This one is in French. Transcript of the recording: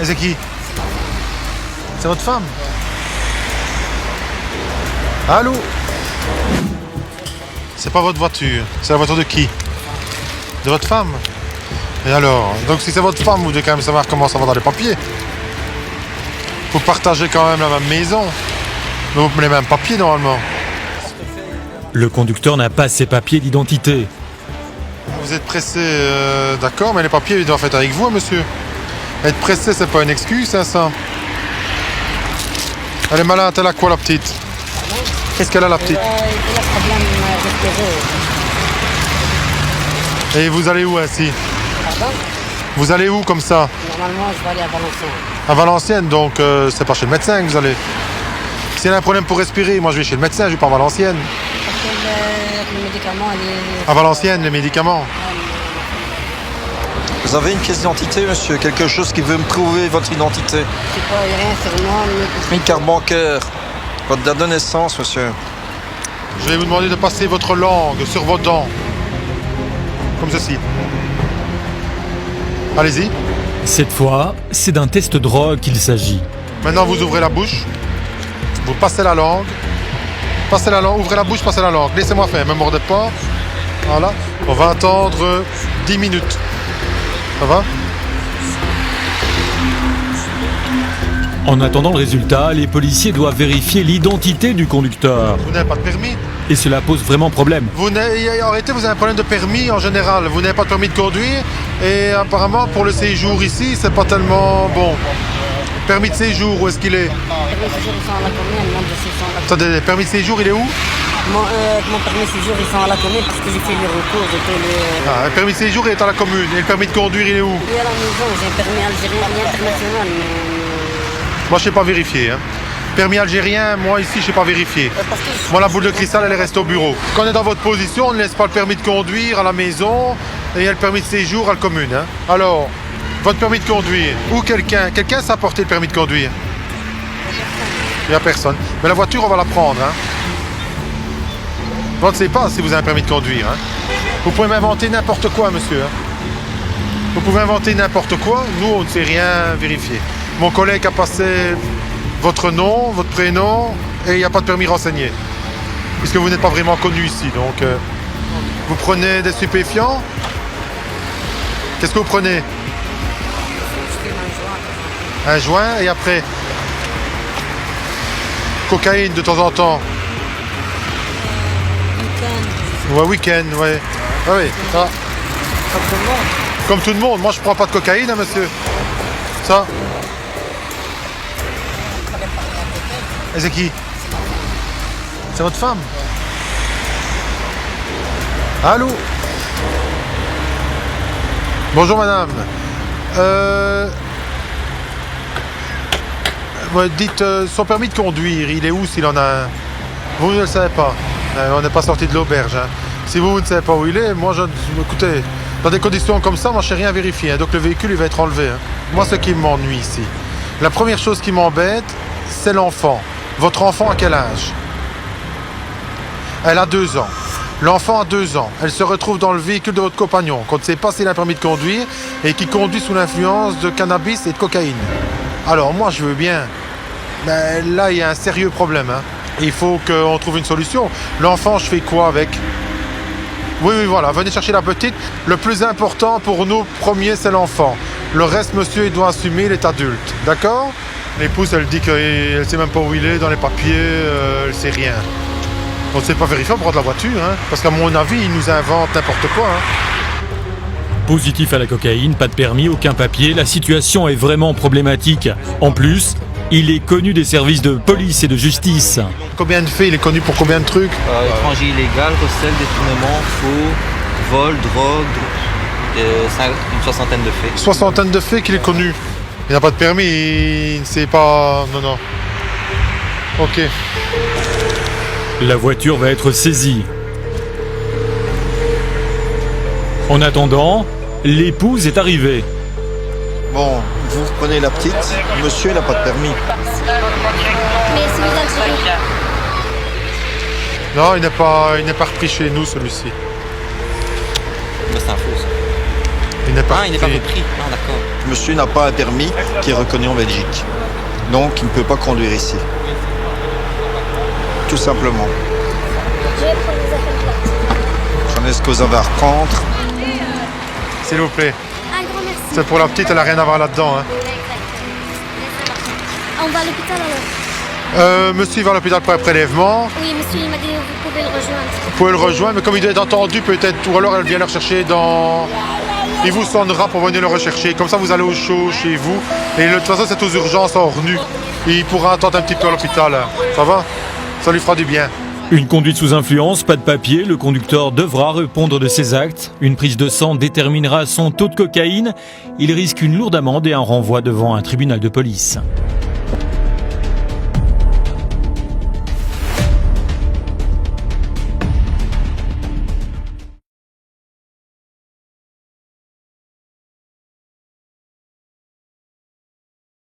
Et c'est qui? C'est votre femme? Allô? C'est pas votre voiture. C'est la voiture de qui? De votre femme? Et alors? Donc si c'est votre femme, vous devez quand même savoir comment ça va dans les papiers. Vous partagez quand même la même maison. Donc les mêmes papiers normalement. Le conducteur n'a pas ses papiers d'identité. Vous êtes pressé, d'accord, mais les papiers ils doivent être avec vous, hein, monsieur. Être pressé, c'est pas une excuse, hein, ça. Elle est malade, elle a quoi, la petite? Qu'est-ce qu'elle a, la petite? Il a un problème respiratoire. Et vous allez où, ainsi? Pardon? Vous allez où, comme ça? Normalement, je vais aller à Valenciennes. À Valenciennes, donc c'est pas chez le médecin que vous allez. Si elle a un problème pour respirer, moi je vais chez le médecin, je vais pas à Valenciennes. Parce que le médicament, il est... À Valenciennes, les médicaments. Vous avez une pièce d'identité, monsieur? Quelque chose qui veut me prouver votre identité? Je sais pas, il n'y a rien sur moi. Une carte bancaire. Votre date de naissance, monsieur? Je vais vous demander de passer votre langue sur vos dents. Comme ceci. Allez-y. Cette fois, c'est d'un test drogue qu'il s'agit. Maintenant, vous ouvrez la bouche. Vous passez la langue. Passez la langue, ouvrez la bouche, passez la langue. Laissez-moi faire, ne me mordez pas. Voilà. On va attendre 10 minutes. Ça va? En attendant le résultat, les policiers doivent vérifier l'identité du conducteur. Vous n'avez pas de permis? Et cela pose vraiment problème. Arrêtez, vous avez un problème de permis en général. Vous n'avez pas de permis de conduire. Et apparemment, pour le séjour ici, c'est pas tellement bon. Permis de séjour, où est-ce qu'il est? Permis de séjour, ils sont à la commune. Mon dossier, ils sont à la Attendez, permis de séjour, il est où? Mon permis de séjour, ils sont à la commune parce que j'ai fait les recours. J'ai fait les... Ah, le permis de séjour, il est à la commune. Et le permis de conduire, il est où? Il est à la maison. J'ai un permis algérien et international. Moi, je sais pas vérifier. Hein. Permis algérien, moi, ici, je sais pas vérifier. Parce que Moi, la boule de cristal, elle est restée au bureau. Quand on est dans votre position, on ne laisse pas le permis de conduire à la maison et il y a le permis de séjour à la commune. Hein. Alors, votre permis de conduire, ou quelqu'un s'est apporté le permis de conduire? Il n'y a personne. Mais la voiture, on va la prendre. Hein. On ne sait pas si vous avez un permis de conduire. Hein. Vous pouvez m'inventer n'importe quoi, monsieur. Hein. Vous pouvez inventer n'importe quoi. Nous, on ne sait rien vérifier. Mon collègue a passé votre nom, votre prénom, et il n'y a pas de permis renseigné. Puisque vous n'êtes pas vraiment connu ici. Donc, vous prenez des stupéfiants. Qu'est-ce que vous prenez? Un joint, et après? Cocaïne de temps en temps. Ouais, week-end, ouais. Ah oui, ça. comme tout le monde. Comme tout le monde. Moi, je prends pas de cocaïne, hein, monsieur. Ça. Et c'est qui? C'est votre femme? Allô? Bonjour, madame. Dites, son permis de conduire, il est où s'il en a un? Vous ne le savez pas. On n'est pas sorti de l'auberge. Hein. Si vous ne savez pas où il est, moi, écoutez, dans des conditions comme ça, moi, je ne sais rien vérifier. Hein. Donc, le véhicule, il va être enlevé. Hein. Moi, ce qui m'ennuie ici, la première chose qui m'embête, c'est l'enfant. Votre enfant a quel âge? Elle a 2 ans. L'enfant a 2 ans. Elle se retrouve dans le véhicule de votre compagnon, qu'on ne sait pas s'il a un permis de conduire, et qui conduit sous l'influence de cannabis et de cocaïne. Alors, moi, je veux bien. Mais là, il y a un sérieux problème. Hein. Il faut qu'on trouve une solution. L'enfant, je fais quoi avec? Oui, voilà, venez chercher la petite. Le plus important pour nous, premier, c'est l'enfant. Le reste, monsieur, il doit assumer, il est adulte. D'accord? L'épouse, elle dit qu'elle ne sait même pas où il est, dans les papiers, elle ne sait rien. On ne sait pas vérifier au bord de la voiture, hein, parce qu'à mon avis, il nous invente n'importe quoi. Hein. Positif à la cocaïne, pas de permis, aucun papier, la situation est vraiment problématique. En plus, il est connu des services de police et de justice. Combien de faits? Il est connu pour combien de trucs? Étranger illégal, recel, détournement, faux, vol, drogue, une soixantaine de faits. Soixantaine de faits qu'il est connu. Il n'a pas de permis, il ne sait pas... Non. Ok. La voiture va être saisie. En attendant, l'épouse est arrivée. Bon, vous reprenez la petite. Monsieur, il n'a pas de permis. Mais si vous algérien. Non, il n'est pas repris chez nous, celui-ci. Mais c'est un faux, ça. Il n'est pas Ah, il n'est pas repris. repris. Ah, d'accord. monsieur n'a pas un permis qui est reconnu en Belgique. Donc il ne peut pas conduire ici. Tout simplement. Je vais prendre les affaires. Prenez ce que vous avez à reprendre. S'il vous plaît. Un grand merci. C'est pour la petite, elle n'a rien à voir là-dedans. Hein. On va à l'hôpital alors. Monsieur il va à l'hôpital pour un prélèvement. Oui, monsieur, il m'a dit vous pouvez le rejoindre. Vous pouvez le rejoindre, mais comme il doit être entendu peut-être, ou alors elle vient le rechercher dans... Il vous sonnera pour venir le rechercher. Comme ça, vous allez au chaud chez vous. Et de toute façon, c'est aux urgences hors nu. Et il pourra attendre un petit peu à l'hôpital. Ça va? Ça lui fera du bien. Une conduite sous influence, pas de papier, le conducteur devra répondre de ses actes. Une prise de sang déterminera son taux de cocaïne. Il risque une lourde amende et un renvoi devant un tribunal de police.